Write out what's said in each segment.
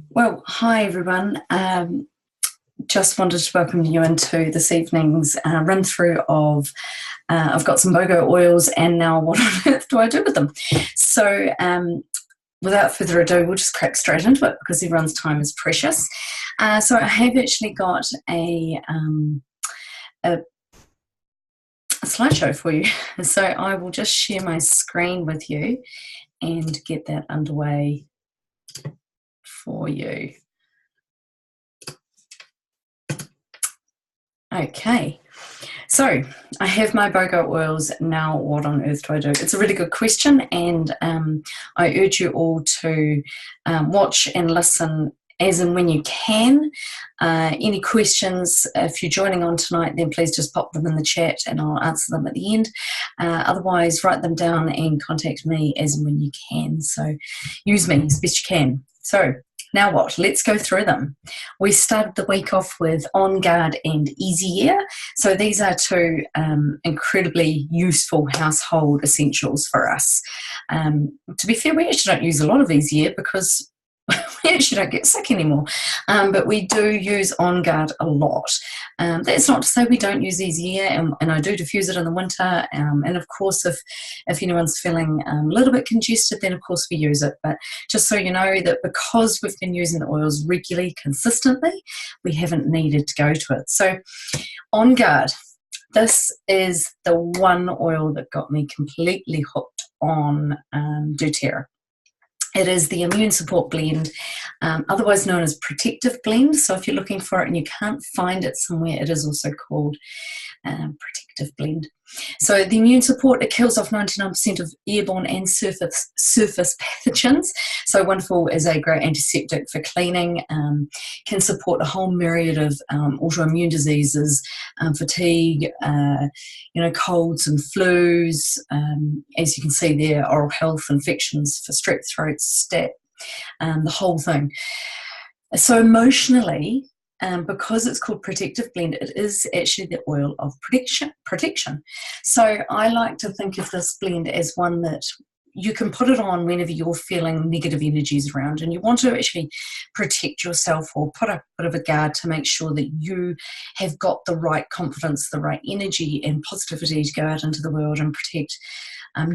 Well, hi everyone. Just wanted to welcome you into this evening's run through of I've got some BOGO oils, and now what on earth do I do with them? So without further ado, we'll just crack straight into it because everyone's time is precious. So I have actually got a slideshow for you. So I will just share my screen with you and get that underway for you. Okay, so I have my BOGO oils. Now what on earth do I do? It's a really good question, and I urge you all to watch and listen as and when you can. Any questions, if you're joining on tonight, then please just pop them in the chat and I'll answer them at the end. Otherwise, write them down and contact me as and when you can. So use me as best you can. So now what? Let's go through them. We started the week off with On Guard and Easy Air. So these are two incredibly useful household essentials for us. To be fair, we actually don't use a lot of Easy Air because we actually don't get sick anymore, but we do use On Guard a lot. That's not to say we don't use Easy Air, and I do diffuse it in the winter, and of course if anyone's feeling a little bit congested, then of course we use it. But just so you know that because we've been using the oils regularly, consistently, we haven't needed to go to it. So On Guard, this is the one oil that got me completely hooked on doTERRA. It is the Immune Support Blend, otherwise known as Protective Blend. So if you're looking for it and you can't find it somewhere, it is also called Protective Blend. So the Immune Support, it kills off 99% of airborne and surface pathogens. So wonderful as a great antiseptic for cleaning, can support a whole myriad of autoimmune diseases, fatigue, colds and flus, as you can see there, oral health, infections for strep throats, staph, the whole thing. So emotionally, because it's called Protective Blend, it is actually the oil of protection. So I like to think of this blend as one that you can put it on whenever you're feeling negative energies around and you want to actually protect yourself or put a bit of a guard to make sure that you have got the right confidence, the right energy and positivity to go out into the world and protect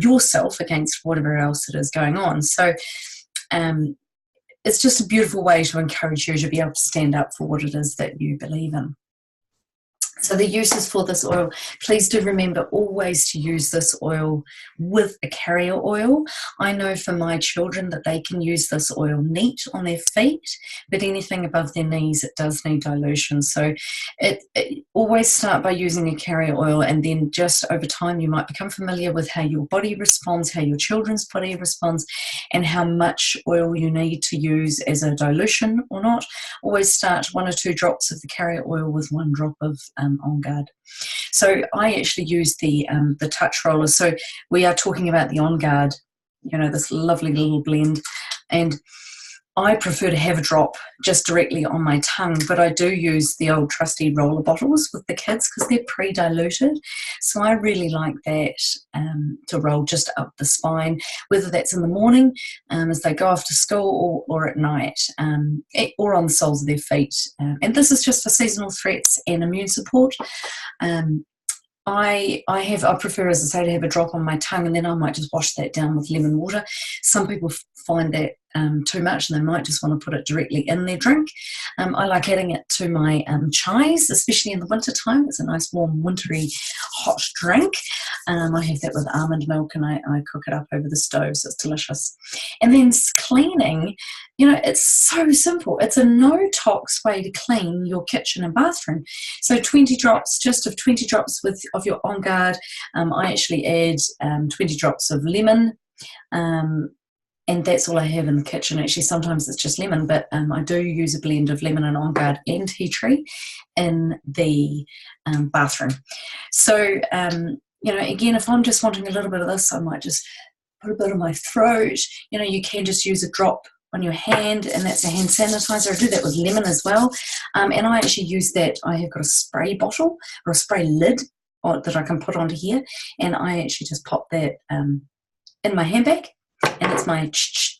yourself against whatever else it is going on. So it's just a beautiful way to encourage you to be able to stand up for what it is that you believe in. So the uses for this oil, please do remember always to use this oil with a carrier oil. I know for my children that they can use this oil neat on their feet, but anything above their knees, it does need dilution. So it always start by using a carrier oil, and then just over time you might become familiar with how your body responds, how your children's body responds, and how much oil you need to use as a dilution or not. Always start 1 or 2 drops of the carrier oil with 1 drop of On Guard. So I actually use the touch roller. So we are talking about the On Guard, this lovely little blend, and I prefer to have a drop just directly on my tongue, but I do use the old trusty roller bottles with the kids because they're pre-diluted. So I really like that to roll just up the spine, whether that's in the morning as they go off to school or at night, or on the soles of their feet. And this is just for seasonal threats and immune support. I prefer, as I say, to have a drop on my tongue, and then I might just wash that down with lemon water. Some people find that too much and they might just want to put it directly in their drink. I like adding it to my chais, especially in the winter time. It's a nice warm wintry hot drink. I have that with almond milk and I cook it up over the stove, so it's delicious. And then cleaning, it's so simple. It's a no-tox way to clean your kitchen and bathroom. So 20 drops of your On Guard. I actually add 20 drops of lemon, and that's all I have in the kitchen. Actually, sometimes it's just lemon, but I do use a blend of lemon and On Guard and tea tree in the bathroom. So, again, if I'm just wanting a little bit of this, I might just put a bit on my throat. You can just use a drop on your hand, and that's a hand sanitizer. I do that with lemon as well. And I actually use that. I have got a spray bottle or a spray lid that I can put onto here, and I actually just pop that in my handbag, and it's my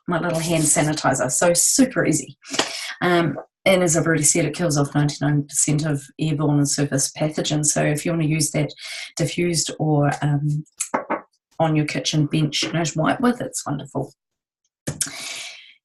little hand sanitizer, so super easy. And as I've already said, it kills off 99% of airborne and surface pathogens. So if you want to use that diffused or on your kitchen bench, to wipe with, it's wonderful.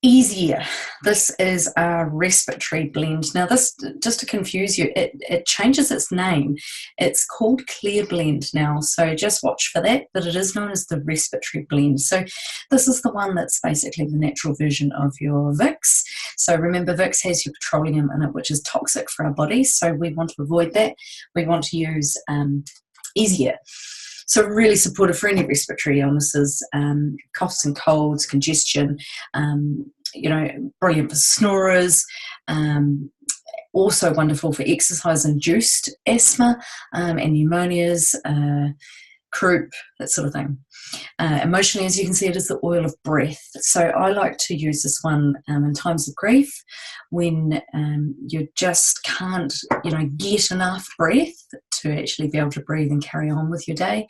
Easier. This is a respiratory blend. Now this, just to confuse you, it changes its name. It's called Clear Blend now, so just watch for that, but it is known as the respiratory blend. So this is the one that's basically the natural version of your Vicks. So remember, Vicks has your petroleum in it, which is toxic for our bodies, so we want to avoid that. We want to use Easier. So really supportive for any respiratory illnesses, coughs and colds, congestion, brilliant for snorers, also wonderful for exercise-induced asthma and pneumonias, croup, that sort of thing. Emotionally, as you can see, it is the oil of breath. So I like to use this one in times of grief, when you just can't, get enough breath to actually be able to breathe and carry on with your day.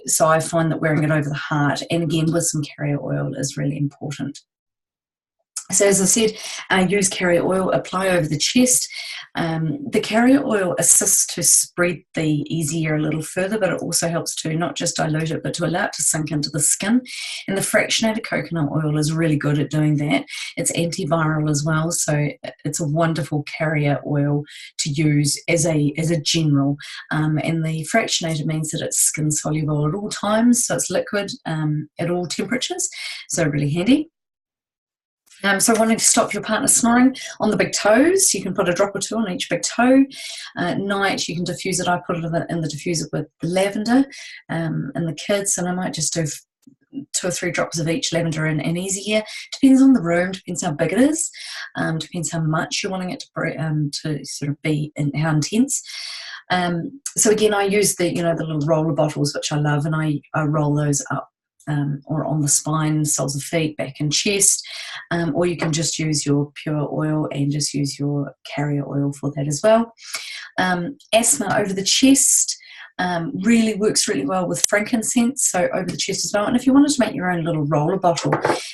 So I find that wearing it over the heart, and again with some carrier oil, is really important. So as I said, use carrier oil, apply over the chest. The carrier oil assists to spread the Easier a little further, but it also helps to not just dilute it, but to allow it to sink into the skin. And the fractionated coconut oil is really good at doing that. It's antiviral as well, so it's a wonderful carrier oil to use as a general. And the fractionated means that it's skin soluble at all times, so it's liquid at all temperatures, so really handy. So wanting to stop your partner snoring on the big toes, you can put a drop or two on each big toe. At night, you can diffuse it. I put it in the diffuser with lavender and the kids, and I might just do 2 or 3 drops of each, lavender and Easier. Depends on the room, depends how big it is, depends how much you're wanting it to sort of be, and how intense. So again, I use the the little roller bottles, which I love, and I roll those up. Or on the spine, soles of feet, back and chest, or you can just use your pure oil and just use your carrier oil for that as well. Asthma over the chest really works really well with frankincense, so over the chest as well. And if you wanted to make your own little roller bottle,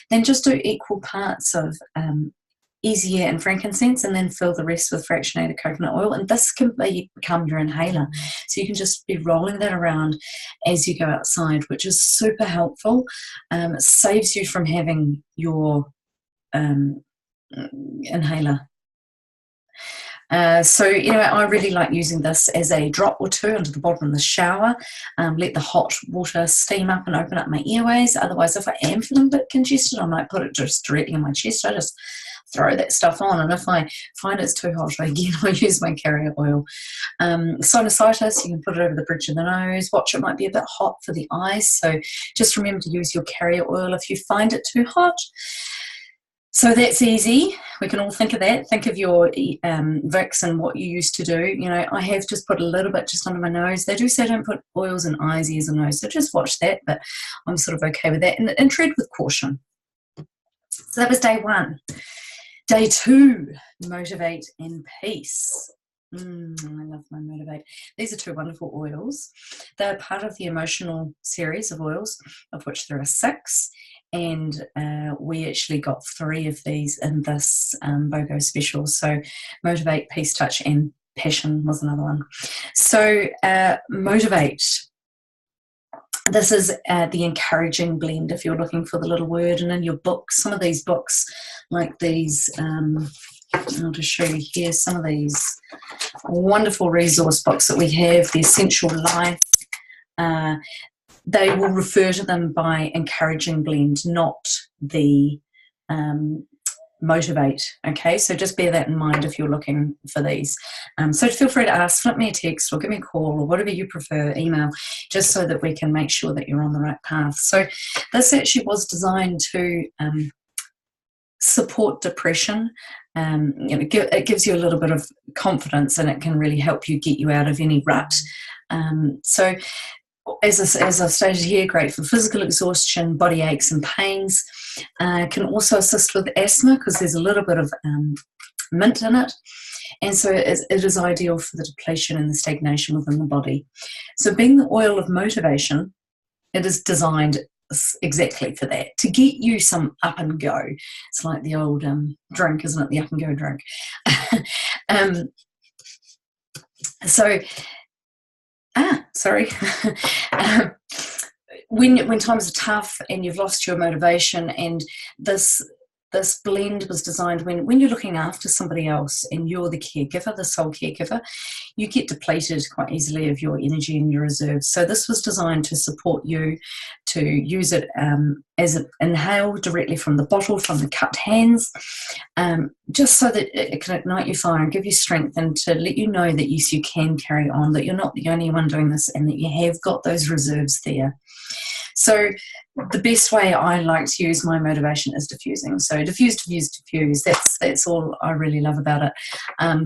then just do equal parts of Easier and frankincense, and then fill the rest with fractionated coconut oil, and this can become your inhaler. So you can just be rolling that around as you go outside, which is super helpful. It saves you from having your inhaler. So I really like using this as a drop or two under the bottom of the shower. Let the hot water steam up and open up my airways. Otherwise, if I am feeling a bit congested, I might put it just directly in my chest. I just throw that stuff on, and if I find it's too hot, again, I use my carrier oil. Sinusitis, you can put it over the bridge of the nose. Watch, it might be a bit hot for the eyes, so just remember to use your carrier oil if you find it too hot. So that's easy. We can all think of that. Think of your Vicks and what you used to do. I have just put a little bit just under my nose. They do say don't put oils in eyes, ears, and nose, so just watch that, but I'm sort of okay with that. And tread with caution. So that was day 1. Day 2, motivate in peace. I love my motivate. These are 2 wonderful oils. They're part of the emotional series of oils, of which there are 6. And we actually got 3 of these in this BOGO'S special. So motivate, peace, touch, and passion was another one. So motivate. This is the encouraging blend, if you're looking for the little word. And in your books, some of these books, like these, I'll just show you here, some of these wonderful resource books that we have, The Essential Life, they will refer to them by encouraging blend, not the motivate. Okay, so just bear that in mind if you're looking for these. So feel free to ask, flip me a text or give me a call or whatever you prefer, email, just so that we can make sure that you're on the right path. So this actually was designed to support depression. It gives you a little bit of confidence, and it can really help you get you out of any rut. So as I've stated here, great for physical exhaustion, body aches and pains. Can also assist with asthma because there's a little bit of mint in it. and so it is ideal for the depletion and the stagnation within the body. So being the oil of motivation, it is designed exactly for that, to get you some up and go. It's like the old drink, isn't it? The up and go drink. Sorry. When times are tough and you've lost your motivation, and this blend was designed when you're looking after somebody else and you're the caregiver, the sole caregiver, you get depleted quite easily of your energy and your reserves. So this was designed to support you to use it as an inhale directly from the bottle, from the cupped hands, just so that it can ignite your fire and give you strength, and to let you know that yes, you can carry on, that you're not the only one doing this, and that you have got those reserves there. So the best way I like to use my motivation is diffusing. So diffuse. That's all I really love about it.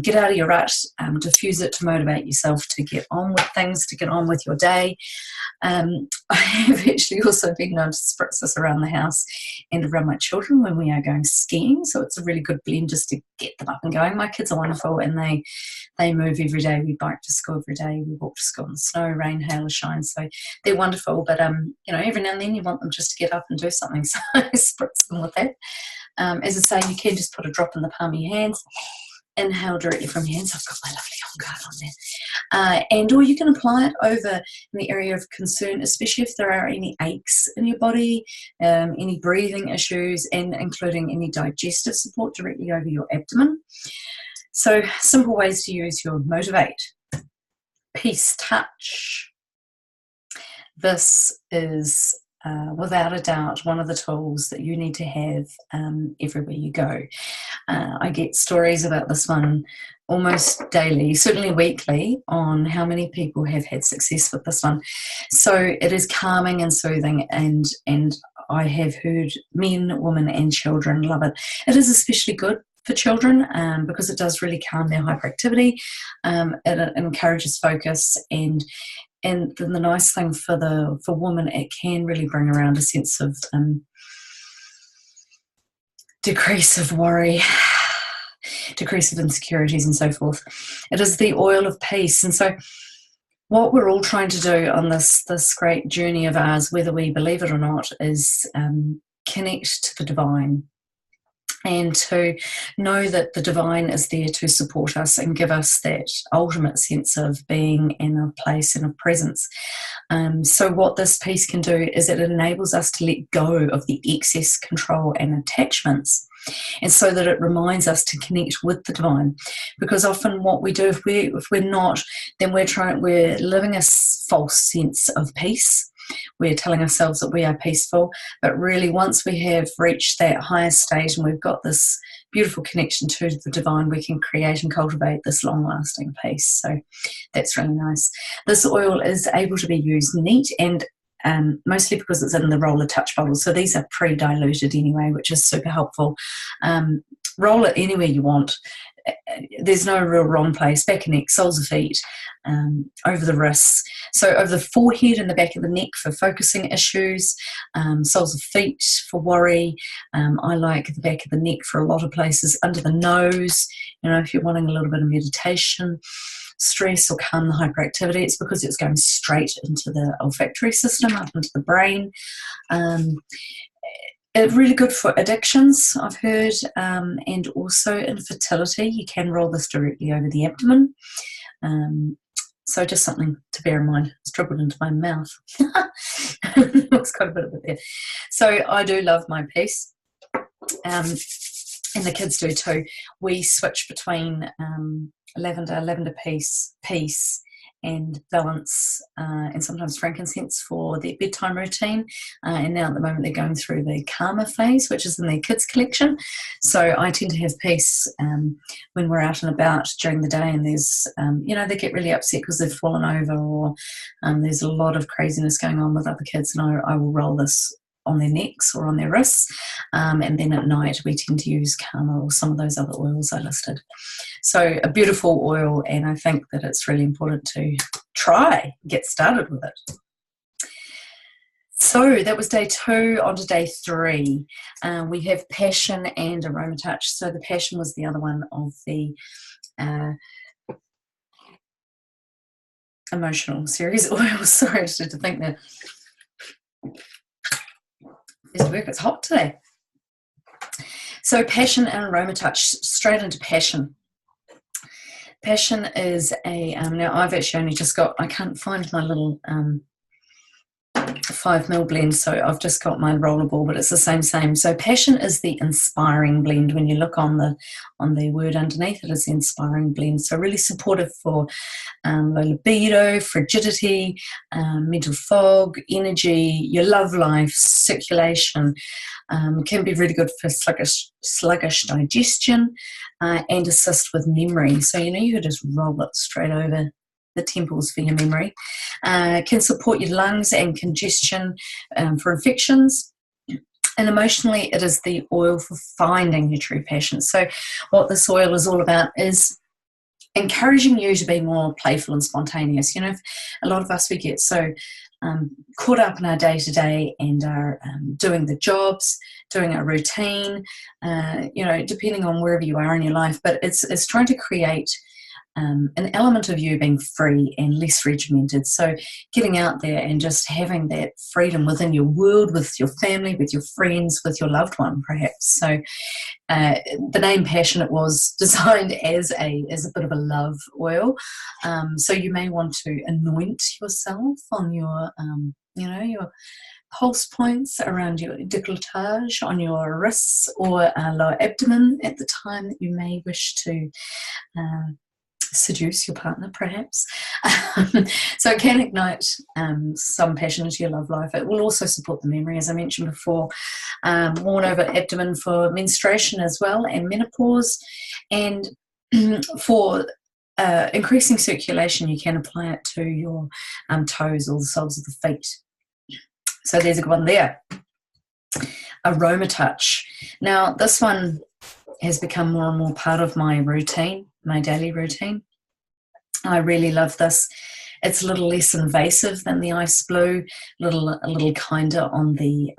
Get out of your rut, diffuse it to motivate yourself to get on with things, to get on with your day. I have actually also been known to spritz this around the house and around my children when we are going skiing. So it's a really good blend just to get them up and going. My kids are wonderful, and they move every day. We bike to school every day. We walk to school in the snow, rain, hail, or shine. So they're wonderful. But every now and then you want them just to get up and do something. So I spritz them with that. As I say, you can just put a drop in the palm of your hands, inhale directly from your hands. I've got my lovely home guard on there. Or you can apply it over in the area of concern, especially if there are any aches in your body, any breathing issues, and including any digestive support directly over your abdomen. So simple ways to use your Motivate. Peace Touch. This is without a doubt one of the tools that you need to have everywhere you go. I get stories about this one almost daily, certainly weekly, on how many people have had success with this one. So it is calming and soothing, and I have heard men, women and children love it. It is especially good for children because it does really calm their hyperactivity. It encourages focus, and then the nice thing for women, it can really bring around a sense of decrease of worry, decrease of insecurities and so forth. It is the oil of peace. And so what we're all trying to do on this great journey of ours, whether we believe it or not, is connect to the divine, and to know that the divine is there to support us and give us that ultimate sense of being in a place and of presence. So what this piece can do is it enables us to let go of the excess control and attachments, and so that it reminds us to connect with the divine. Because often what we do, if we're not, then we're living a false sense of peace. We're telling ourselves that we are peaceful, but really once we have reached that higher state and we've got this beautiful connection to the divine, we can create and cultivate this long-lasting peace. So that's really nice. This oil is able to be used neat, and mostly because it's in the roller touch bottles. So these are pre-diluted anyway, which is super helpful. Roll it anywhere you want. There's no real wrong place. Back and neck, soles of feet, over the wrists. So over the forehead and the back of the neck for focusing issues, soles of feet for worry. I like the back of the neck for a lot of places, under the nose, if you're wanting a little bit of meditation, stress or calm the hyperactivity. It's because it's going straight into the olfactory system, up into the brain. Really good for addictions, I've heard, and also infertility. You can roll this directly over the abdomen. So just something to bear in mind. It's dribbled into my mouth. Looks quite a bit of it there. So I do love my piece, and the kids do too. We switch between lavender peace, and balance, and sometimes frankincense for their bedtime routine. And now at the moment they're going through the calmer phase, which is in their kids collection. So I tend to have peace when we're out and about during the day, and there's, they get really upset because they've fallen over, or there's a lot of craziness going on with other kids, and I will roll this on their necks or on their wrists, and then at night we tend to use Karma or some of those other oils I listed. So a beautiful oil, and I think that it's really important to get started with it. So that was day 2. On to day 3. We have Passion and Aroma Touch. So the Passion was the other one of the emotional series oil. Sorry, I just had to think that. It's hot today. So passion and aroma touch, straight into passion. Passion is a, now I've actually only just got, I can't find my little 5 ml blend, so I've just got my rollerball, but it's the same. So passion is the inspiring blend. When you look on the word underneath, it is the inspiring blend. So really supportive for low libido, frigidity, mental fog, energy, your love life, circulation. Can be really good for sluggish digestion and assist with memory. So, you could just roll it straight over the temples for your memory. Can support your lungs and congestion for infections. And emotionally, it is the oil for finding your true passion. So what this oil is all about is encouraging you to be more playful and spontaneous. A lot of us, we get so caught up in our day-to-day and are doing the jobs, doing our routine, depending on wherever you are in your life. But it's trying to create an element of you being free and less regimented. So getting out there and just having that freedom within your world, with your family, with your friends, with your loved one, perhaps. So the name Passionate was designed as a bit of a love oil. So you may want to anoint yourself on your, your pulse points around your décolletage, on your wrists or lower abdomen at the time that you may wish to seduce your partner, perhaps. So it can ignite some passion into your love life. It will also support the memory, as I mentioned before. Worn over abdomen for menstruation as well, and menopause. And for increasing circulation, you can apply it to your toes or the soles of the feet. So there's a good one there. Aroma touch. Now, this one has become more and more part of my routine, my daily routine. I really love this. It's a little less invasive than the ice blue, a little kinder on the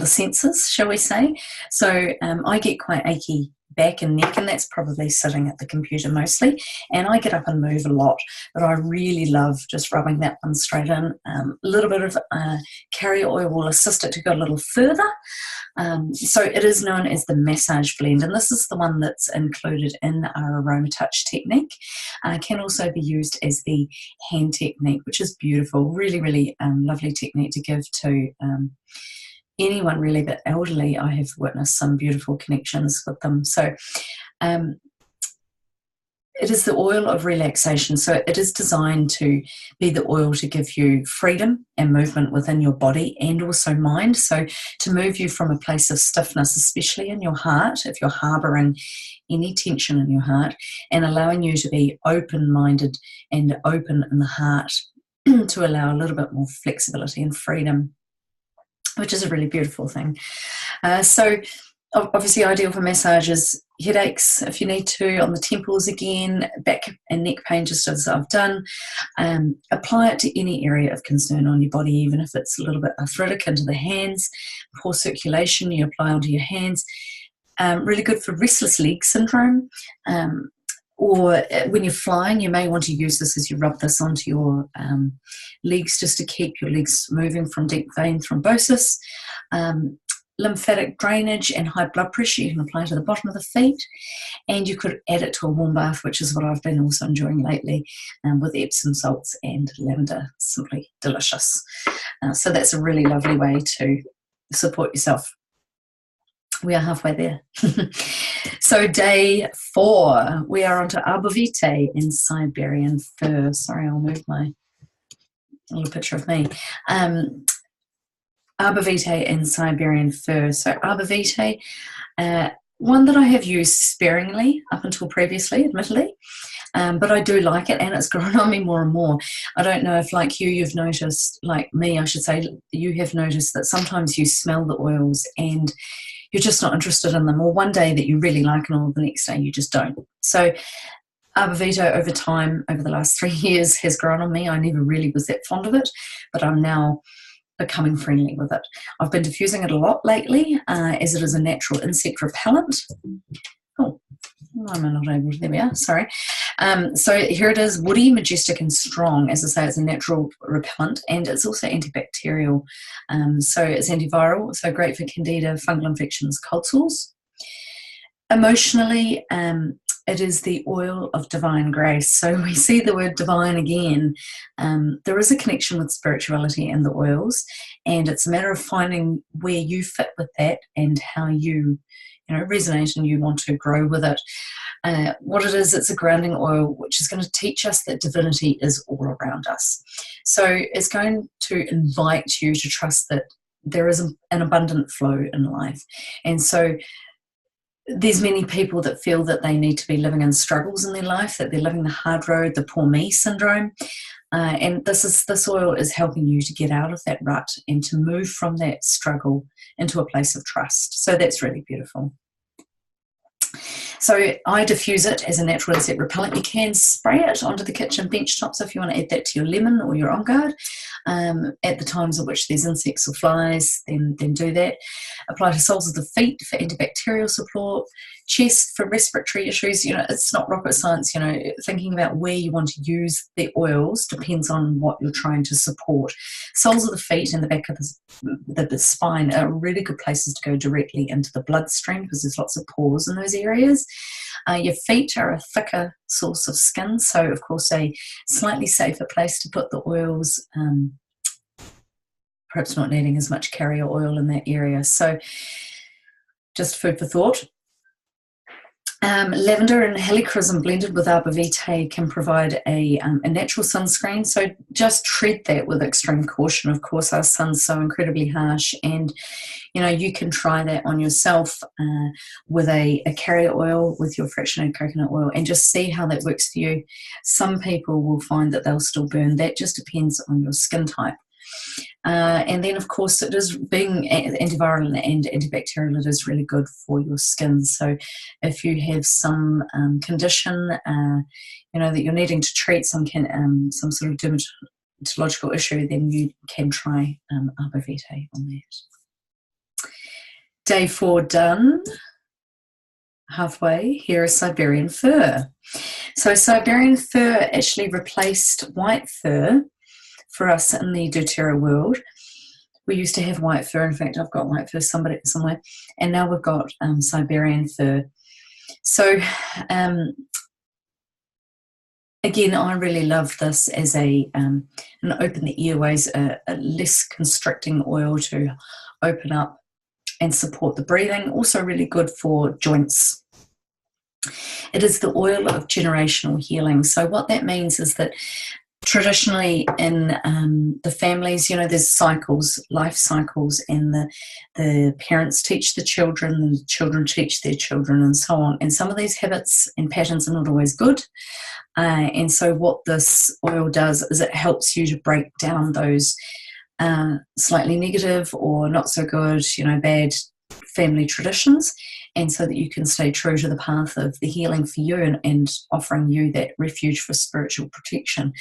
senses, shall we say. So I get quite achy back and neck, and that's probably sitting at the computer mostly, and I get up and move a lot, but I really love just rubbing that one straight in. A little bit of carrier oil will assist it to go a little further. So it is known as the massage blend, and this is the one that's included in our aroma touch technique. Can also be used as the hand technique, which is beautiful. Really, really lovely technique to give to anyone really, but elderly. I have witnessed some beautiful connections with them. So it is the oil of relaxation. So it is designed to be the oil to give you freedom and movement within your body and also mind. So to move you from a place of stiffness, especially in your heart, if you're harboring any tension in your heart, and allowing you to be open-minded and open in the heart to allow a little bit more flexibility and freedom, which is a really beautiful thing. So obviously ideal for massages, headaches if you need to, on the temples again, back and neck pain, just as I've done. Apply it to any area of concern on your body, even if it's a little bit arthritic, into the hands. Poor circulation, you apply onto your hands. Really good for restless leg syndrome. Or when you're flying, you may want to use this as you rub this onto your legs, just to keep your legs moving from deep vein thrombosis. Lymphatic drainage and high blood pressure, you can apply to the bottom of the feet. And you could add it to a warm bath, which is what I've been also enjoying lately, with Epsom salts and lavender. Simply delicious. So that's a really lovely way to support yourself. We are halfway there. So day 4, we are onto arbor vitae and Siberian fir. Sorry, I'll move my little picture of me. Arbor vitae and Siberian fir. So arbor vitae, one that I have used sparingly up until previously, admittedly, but I do like it, and it's grown on me more and more. I don't know if, like you've noticed, like me, I should say, you have noticed that sometimes you smell the oils and you're just not interested in them, or one day that you really like them, or the next day you just don't. So arbor vitae over time, over the last 3 years, has grown on me. I never really was that fond of it, but I'm now becoming friendly with it. I've been diffusing it a lot lately, as it is a natural insect repellent. Oh, I'm not able to, there we are, sorry. So here it is, woody, majestic and strong. As I say, it's a natural repellent and it's also antibacterial. So it's antiviral, so great for candida, fungal infections, cold sores. Emotionally, it is the oil of divine grace. So we see the word divine again. There is a connection with spirituality and the oils, and it's a matter of finding where you fit with that and how you resonate and you want to grow with it. What it is, it's a grounding oil which is going to teach us that divinity is all around us. So it's going to invite you to trust that there is an abundant flow in life. And so there's many people that feel that they need to be living in struggles in their life, that they're living the hard road, the poor me syndrome. And this oil is helping you to get out of that rut and to move from that struggle into a place of trust. So that's really beautiful. So I diffuse it as a natural insect repellent. You can spray it onto the kitchen bench tops if you want to add that to your lemon or your on guard. At the times at which there's insects or flies, then do that. Apply to soles of the feet for antibacterial support, chest for respiratory issues. It's not rocket science. Thinking about where you want to use the oils depends on what you're trying to support. Soles of the feet and the back of the spine are really good places to go directly into the bloodstream because there's lots of pores in those areas. Your feet are a thicker source of skin, so of course a slightly safer place to put the oils, perhaps not needing as much carrier oil in that area. So just food for thought. Lavender and helichrysum blended with arbor vitae can provide a natural sunscreen, so just treat that with extreme caution. Of course, our sun's so incredibly harsh, and you can try that on yourself with a carrier oil, with your fractionated coconut oil, and just see how that works for you. Some people will find that they'll still burn. That just depends on your skin type. And then, of course, it is being antiviral and antibacterial, it is really good for your skin. So if you have some condition, that you're needing to treat, some sort of dermatological issue, then you can try arbor vitae on that. Day 4 done. Halfway, here is Siberian fir. So Siberian fir actually replaced white fir for us in the doTERRA world. We used to have white fir. In fact, I've got white fir somewhere, and now we've got Siberian fir. So again, I really love this as an open the airways, a less constricting oil to open up and support the breathing. Also really good for joints. It is the oil of generational healing. So what that means is that traditionally in the families, there's cycles, life cycles, and the parents teach the children, and the children teach their children, and so on. And some of these habits and patterns are not always good. And so what this oil does is it helps you to break down those slightly negative or not so good, bad family traditions, and so that you can stay true to the path of the healing for you and offering you that refuge for spiritual protection.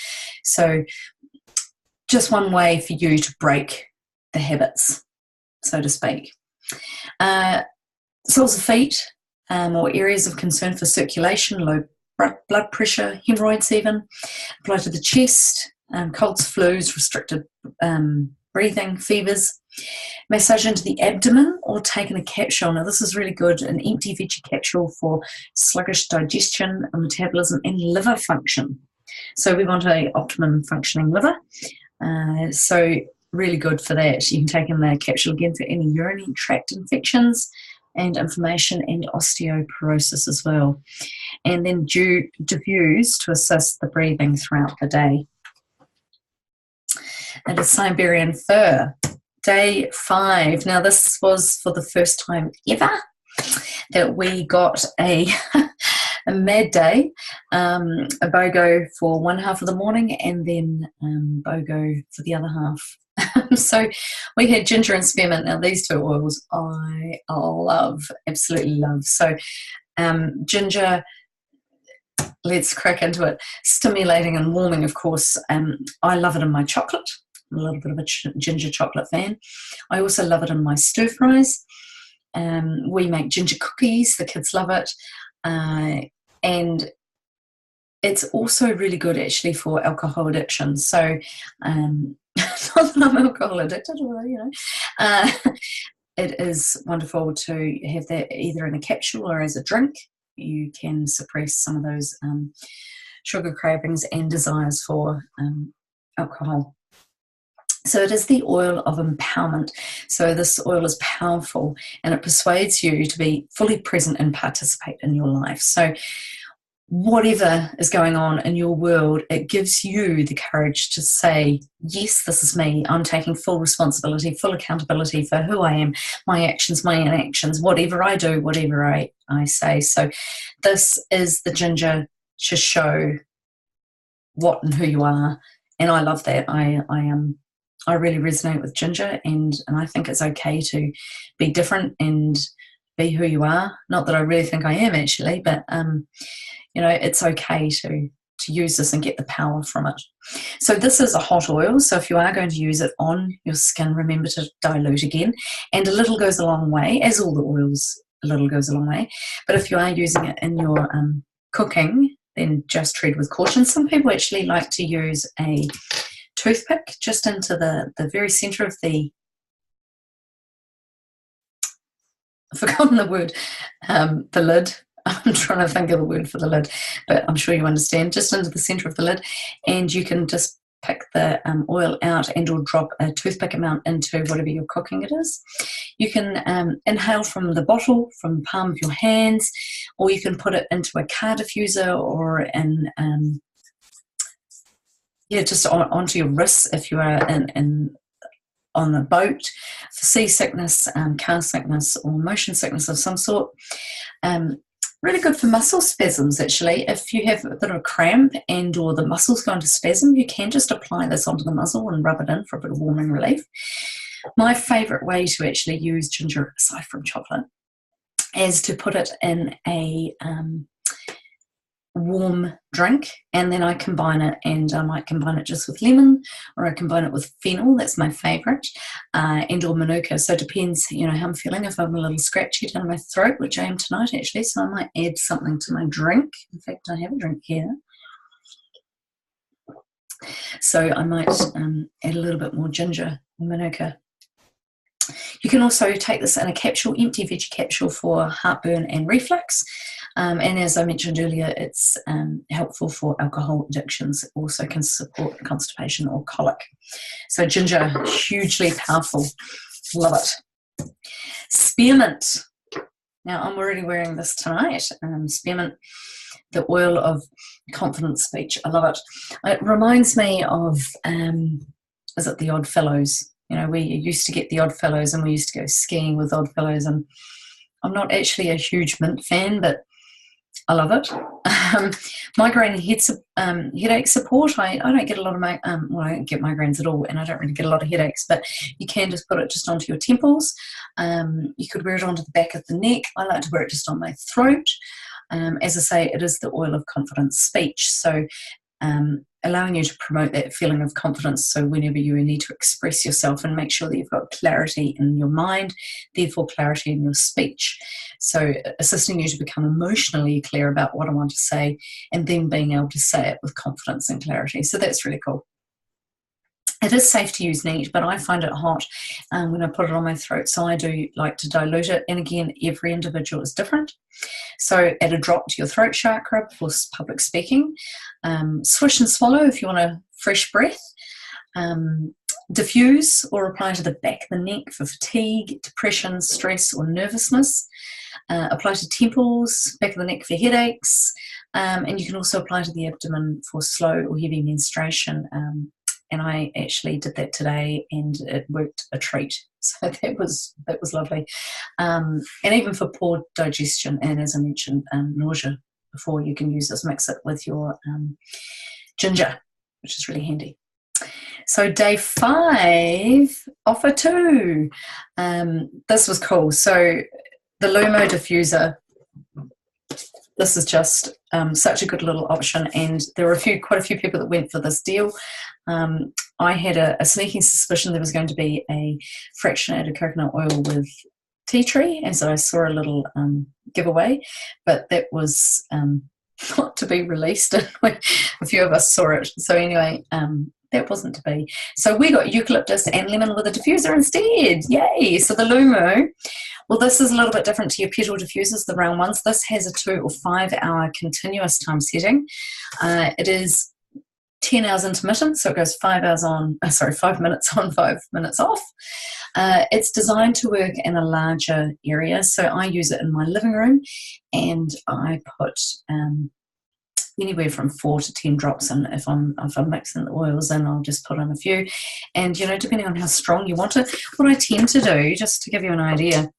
So just one way for you to break the habits, so to speak. Soles of feet, or areas of concern for circulation, low blood pressure, hemorrhoids even. Apply to the chest, colds, flus, restricted breathing, fevers. Massage into the abdomen or take in a capsule. Now this is really good, an empty veggie capsule for sluggish digestion, metabolism and liver function. So we want an optimum functioning liver. So really good for that. You can take in the capsule again for any urinary tract infections and inflammation and osteoporosis as well. And then diffuse to assist the breathing throughout the day. And a Siberian fir. Day 5. Now this was for the first time ever that we got a mad day, a BOGO for one half of the morning and then BOGO for the other half. So we had ginger and spearmint. Now these two oils I love, absolutely love. So ginger, let's crack into it. Stimulating and warming, of course. I love it in my chocolate. I'm a little bit of a ginger chocolate fan. I also love it in my stir fries. We make ginger cookies. The kids love it. and it's also really good actually for alcohol addiction. So not that I'm alcohol addicted, or, you know, it is wonderful to have that either in a capsule or as a drink. You can suppress some of those sugar cravings and desires for alcohol. So it is the oil of empowerment. So this oil is powerful and it persuades you to be fully present and participate in your life. So whatever is going on in your world, it gives you the courage to say, yes, this is me. I'm taking full responsibility, full accountability for who I am, my actions, my inactions, whatever I do, whatever I say. So this is the ginger to show what and who you are. And I love that. I really resonate with ginger, and I think it's okay to be different and be who you are. Not that I really think I am actually, but you know, it's okay to use this and get the power from it. So this is a hot oil, so if you are going to use it on your skin, remember to dilute again. And a little goes a long way, as all the oils, a little goes a long way. But if you are using it in your cooking, then just tread with caution. Some people actually like to use a toothpick just into the very center of the, I've forgotten the word, the lid. I'm trying to think of the word for the lid, but I'm sure you understand, just into the center of the lid, and you can just pick the oil out and or drop a toothpick amount into whatever you're cooking it is. You can inhale from the bottle, from the palm of your hands, or you can put it into a car diffuser or in just onto your wrists if you are on a boat for seasickness, car sickness, or motion sickness of some sort. Really good for muscle spasms actually. If you have a bit of a cramp and or the muscles go into spasm, you can just apply this onto the muscle and rub it in for a bit of warming relief. My favourite way to actually use ginger, aside from chocolate, is to put it in a warm drink, and then I combine it, and I might combine it just with lemon, or I combine it with fennel, that's my favourite, and or manuka. So it depends, you know, how I'm feeling. If I'm a little scratchy down my throat, which I am tonight actually, so I might add something to my drink. In fact, I have a drink here, so I might add a little bit more ginger and manuka. You can also take this in a capsule, empty veggie capsule, for heartburn and reflux. And as I mentioned earlier, it's helpful for alcohol addictions. It also can support constipation or colic. So ginger, hugely powerful. Love it. Spearmint. Now, I'm already wearing this tonight. Spearmint, the oil of confident speech. I love it. It reminds me of, is it the Oddfellows? You know, we used to get the Oddfellows and we used to go skiing with Oddfellows, and I'm not actually a huge mint fan, but I love it. Migraine headache support. I don't get a lot of I don't get migraines at all, and I don't really get a lot of headaches, but you can just put it just onto your temples. You could wear it onto the back of the neck. I like to wear it just on my throat. As I say, it is the oil of confident speech. So allowing you to promote that feeling of confidence, so whenever you need to express yourself, and make sure that you've got clarity in your mind, therefore clarity in your speech. So assisting you to become emotionally clear about what I want to say, and then being able to say it with confidence and clarity. So that's really cool. It is safe to use neat, but I find it hot when I put it on my throat, so I do like to dilute it. And again, every individual is different. So add a drop to your throat chakra for public speaking. Swish and swallow if you want a fresh breath. Diffuse or apply to the back of the neck for fatigue, depression, stress, or nervousness. Apply to temples, back of the neck for headaches. And you can also apply to the abdomen for slow or heavy menstruation. And I actually did that today, and it worked a treat. So that was lovely. And even for poor digestion, and as I mentioned, nausea before, you can use this, mix it with your ginger, which is really handy. So day 5, offer 2. This was cool. So the Lumo diffuser, this is just such a good little option, and there were quite a few people that went for this deal. I had a sneaking suspicion there was going to be a fractionated coconut oil with tea tree, as I saw a little giveaway, but that was not to be released. A few of us saw it. So anyway, that wasn't to be. So we got eucalyptus and lemon with a diffuser instead. Yay! So the Lumu, well, this is a little bit different to your petal diffusers, the round ones. This has a 2 or 5 hour continuous time setting. It is 10 hours intermittent, so it goes 5 hours on, 5 minutes on, 5 minutes off. It's designed to work in a larger area, so I use it in my living room, and I put anywhere from 4 to 10 drops in. If I'm mixing the oils in, I'll just put in a few, and depending on how strong you want it. What I tend to do, just to give you an idea,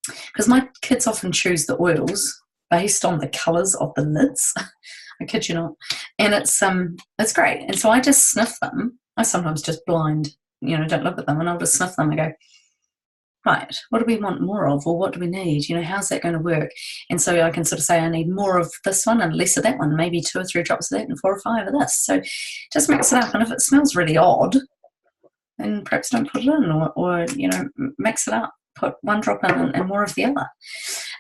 because my kids often choose the oils based on the colours of the lids. I kid you not. And it's great. And so I just sniff them. I sometimes just blind, don't look at them, and I'll just sniff them and go, right, what do we want more of, or what do we need? How's that going to work? And so I can sort of say I need more of this one and less of that one, maybe 2 or 3 drops of that and 4 or 5 of this. So just mix it up. And if it smells really odd, then perhaps don't put it in, or mix it up. Put 1 drop in and more of the other.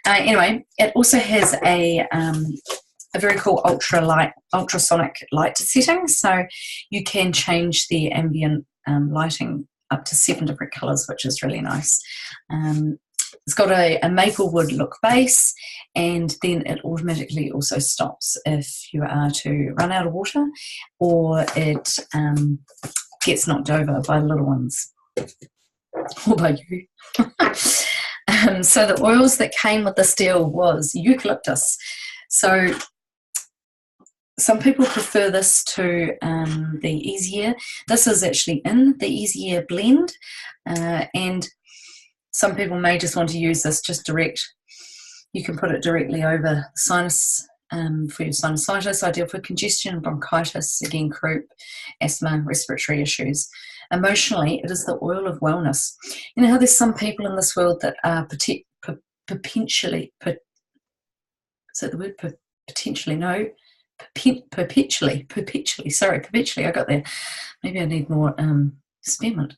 Anyway, it also has a very cool ultrasonic light setting, so you can change the ambient lighting up to 7 different colours, which is really nice. It's got a maple wood look base, and then it automatically also stops if you are to run out of water, or it gets knocked over by the little ones, or by you. So the oils that came with this deal was eucalyptus. So some people prefer this to the easier. This is actually in the easier blend, and some people may just want to use this just direct. You can put it directly over sinus for your sinusitis, ideal for congestion, bronchitis, again, croup, asthma, respiratory issues. Emotionally, it is the oil of wellness. You know how there's some people in this world that are potentially, is that the word? Potentially, no. Perpetually, I got there. Maybe I need more spearmint.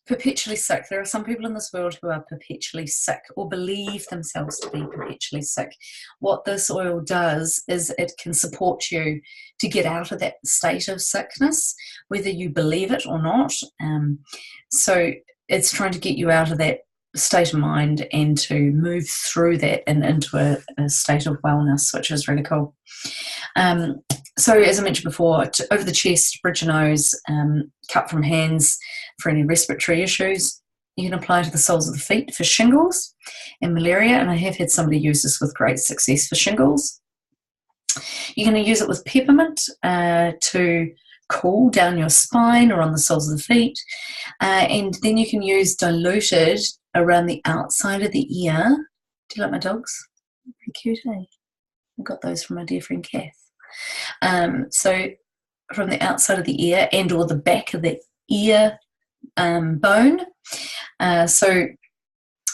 Perpetually sick. There are some people in this world who are perpetually sick, or believe themselves to be perpetually sick. What this oil does is it can support you to get out of that state of sickness, whether you believe it or not. So it's trying to get you out of that state of mind and to move through that and into a state of wellness, which is really cool. So as I mentioned before, over the chest, bridge your nose, cut from hands for any respiratory issues. You can apply to the soles of the feet for shingles and malaria, and I have had somebody use this with great success for shingles. You're going to use it with peppermint to cool down your spine or on the soles of the feet, and then you can use diluted around the outside of the ear. Do you like my dogs? Pretty cute, eh? I got those from my dear friend Kath. So from the outside of the ear and or the back of the ear bone. So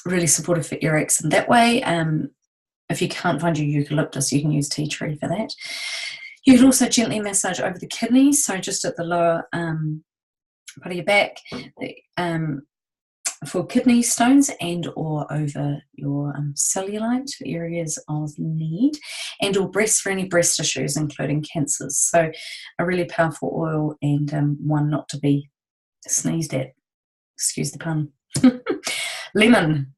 really supportive for earaches in that way. If you can't find your eucalyptus, you can use tea tree for that. You can also gently massage over the kidneys, so just at the lower part of your back, for kidney stones, and or over your cellulite for areas of need, and or breast for any breast issues, including cancers. So a really powerful oil, and one not to be sneezed at. Excuse the pun. Lemon.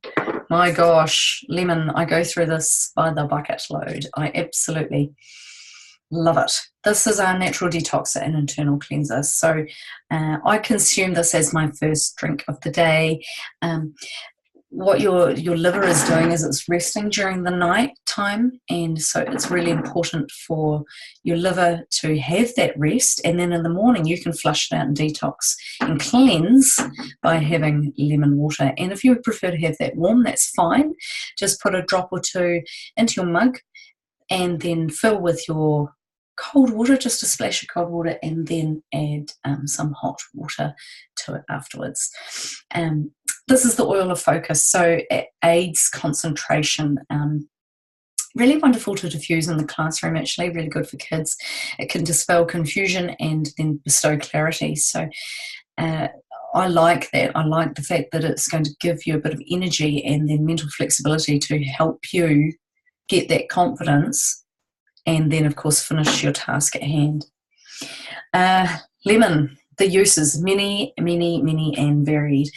My gosh, lemon. I go through this by the bucket load. I absolutely love it. This is our natural detoxer and internal cleanser. So I consume this as my first drink of the day. What your liver is doing is it's resting during the night time, and so it's really important for your liver to have that rest, and then in the morning you can flush it out and detox and cleanse by having lemon water. And if you would prefer to have that warm, that's fine. Just put a drop or 2 into your mug and then fill with your cold water, just a splash of cold water, and then add some hot water to it afterwards. This is the oil of focus, so it aids concentration. Really wonderful to diffuse in the classroom, actually, really good for kids. It can dispel confusion and then bestow clarity. So I like that. I like the fact that it's going to give you a bit of energy and then mental flexibility to help you get that confidence and then, of course, finish your task at hand. Lemon, the uses, many, many, many and varied.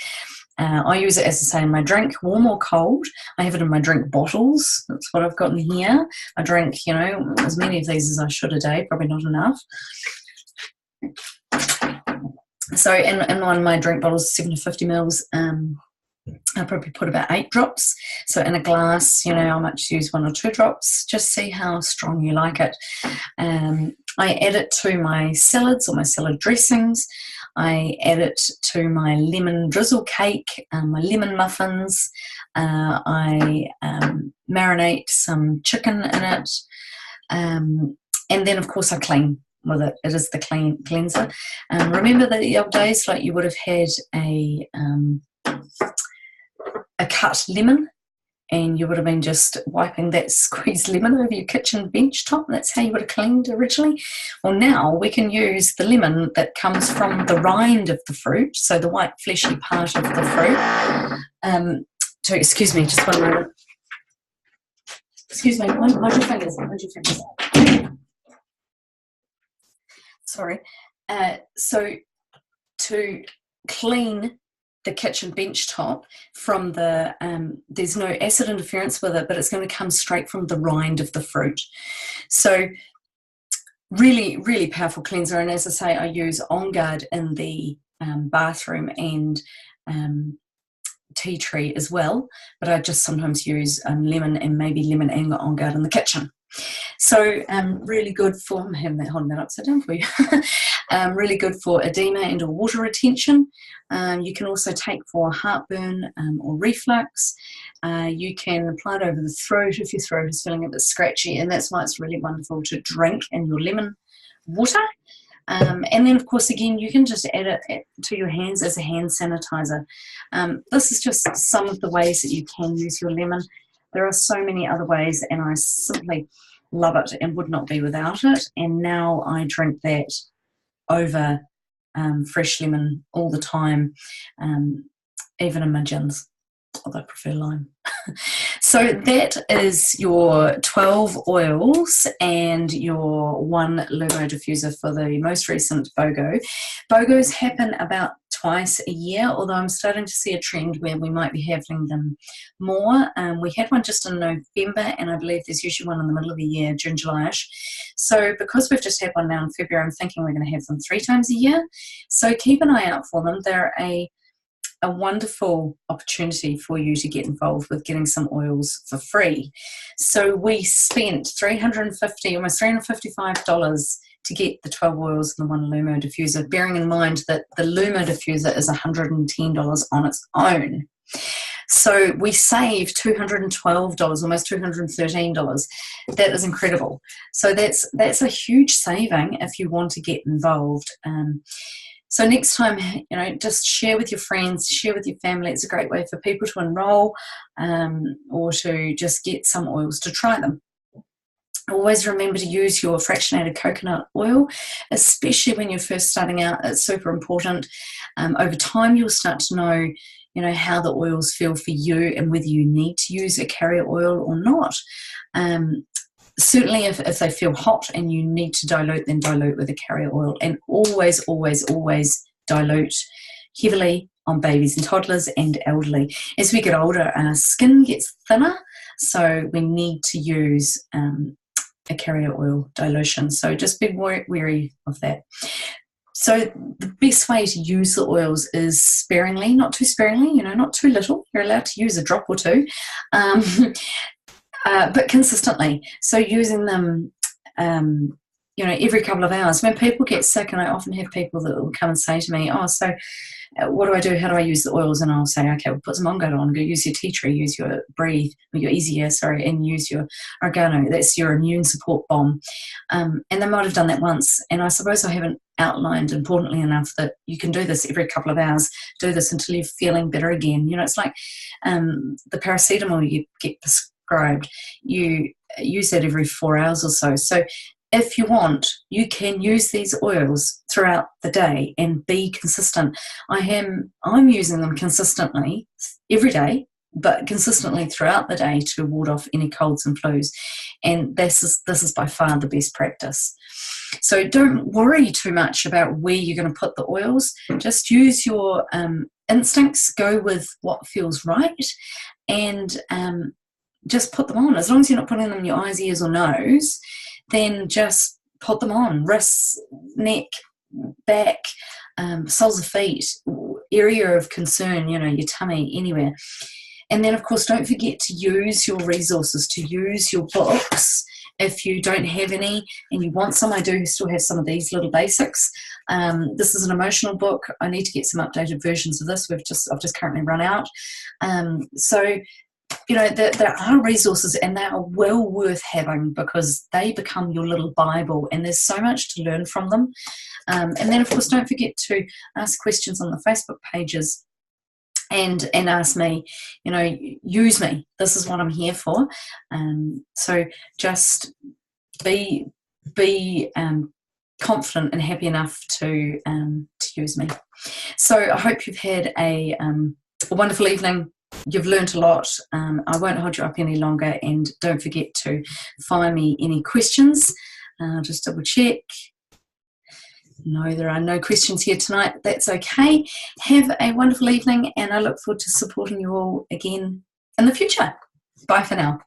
I use it, as I say, in my drink, warm or cold. I have it in my drink bottles. That's what I've got in here. I drink, as many of these as I should a day, probably not enough. So in one of my drink bottles, 750 mils, I probably put about 8 drops. So in a glass, I might just use 1 or 2 drops. Just see how strong you like it. I add it to my salads or my salad dressings. I add it to my lemon drizzle cake, my lemon muffins. I marinate some chicken in it. And then, of course, I clean with it. It is the cleanser. Remember the old days, like you would have had a cut lemon, and you would have been just wiping that squeezed lemon over your kitchen bench top. That's how you would have cleaned originally. Well, now we can use the lemon that comes from the rind of the fruit, so the white fleshy part of the fruit. Excuse me, just 1 moment. Excuse me, mind your fingers, mind your fingers. Sorry. So to clean the kitchen bench top from the, there's no acid interference with it, but it's going to come straight from the rind of the fruit. So really, really powerful cleanser. And as I say, I use On Guard in the bathroom and tea tree as well, but I just sometimes use lemon and maybe lemon and On Guard in the kitchen. So really good for, I'm having that, holding that upside down for you, really good for edema and or water retention. You can also take for heartburn or reflux. You can apply it over the throat if your throat is feeling a bit scratchy, and that's why it's really wonderful to drink in your lemon water. And then, of course, again, you can just add it to your hands as a hand sanitizer. This is just some of the ways that you can use your lemon. There are so many other ways, and I simply love it and would not be without it. And now I drink that over fresh lemon all the time, even in my gins, although I prefer lime. So that is your 12 oils and your 1 Lumo diffuser for the most recent BOGO. BOGO'S happen about twice a year, although I'm starting to see a trend where we might be having them more. We had one just in November, and I believe there's usually one in the middle of the year, June, July-ish. So because we've just had one now in February, I'm thinking we're going to have them 3 times a year. So keep an eye out for them. They're a wonderful opportunity for you to get involved with getting some oils for free. So we spent almost $355 to get the 12 oils and the 1 Lumo diffuser, bearing in mind that the Lumo diffuser is $110 on its own. So we saved $212, almost $213. That is incredible. So that's a huge saving if you want to get involved. So next time, just share with your friends, share with your family. It's a great way for people to enroll or to just get some oils to try them. Always remember to use your fractionated coconut oil, especially when you're first starting out. It's super important. Over time, you'll start to know, how the oils feel for you and whether you need to use a carrier oil or not. Certainly if they feel hot and you need to dilute, then dilute with a carrier oil. And always, always, always dilute heavily on babies and toddlers and elderly. As we get older, our skin gets thinner, so we need to use a carrier oil dilution. So just be wary of that. So the best way to use the oils is sparingly, not too sparingly, not too little. You're allowed to use a drop or two. But consistently. So using them, every couple of hours. When people get sick, and I often have people that will come and say to me, what do I do? How do I use the oils? And I'll say, okay, well, put some On Guard on, go use your tea tree, use your breathe, or your easy air, and use your oregano. That's your immune support bomb. And they might have done that once. And I suppose I haven't outlined importantly enough that you can do this every couple of hours, do this until you're feeling better again. It's like the paracetamol you get prescribed. You use that every 4 hours or so. So if you want, you can use these oils throughout the day and be consistent. I'm using them consistently every day, but consistently throughout the day to ward off any colds and flus. And this is by far the best practice. So don't worry too much about where you're going to put the oils. Just use your instincts, go with what feels right, and just put them on. As long as you're not putting them in your eyes, ears, or nose, then just put them on. Wrists, neck, back, soles of feet, area of concern, your tummy, anywhere. And then, of course, don't forget to use your resources, to use your books. If you don't have any and you want some, I do still have some of these little basics. This is an emotional book. I need to get some updated versions of this. I've just currently run out. So, there are resources, and they are well worth having, because they become your little Bible, and there's so much to learn from them. And then, of course, don't forget to ask questions on the Facebook pages. And ask me, use me. This is what I'm here for. So just be confident and happy enough to use me. So I hope you've had a wonderful evening. You've learnt a lot. I won't hold you up any longer, and don't forget to fire me any questions. Just double check. No, there are no questions here tonight. That's okay. Have a wonderful evening, and I look forward to supporting you all again in the future. Bye for now.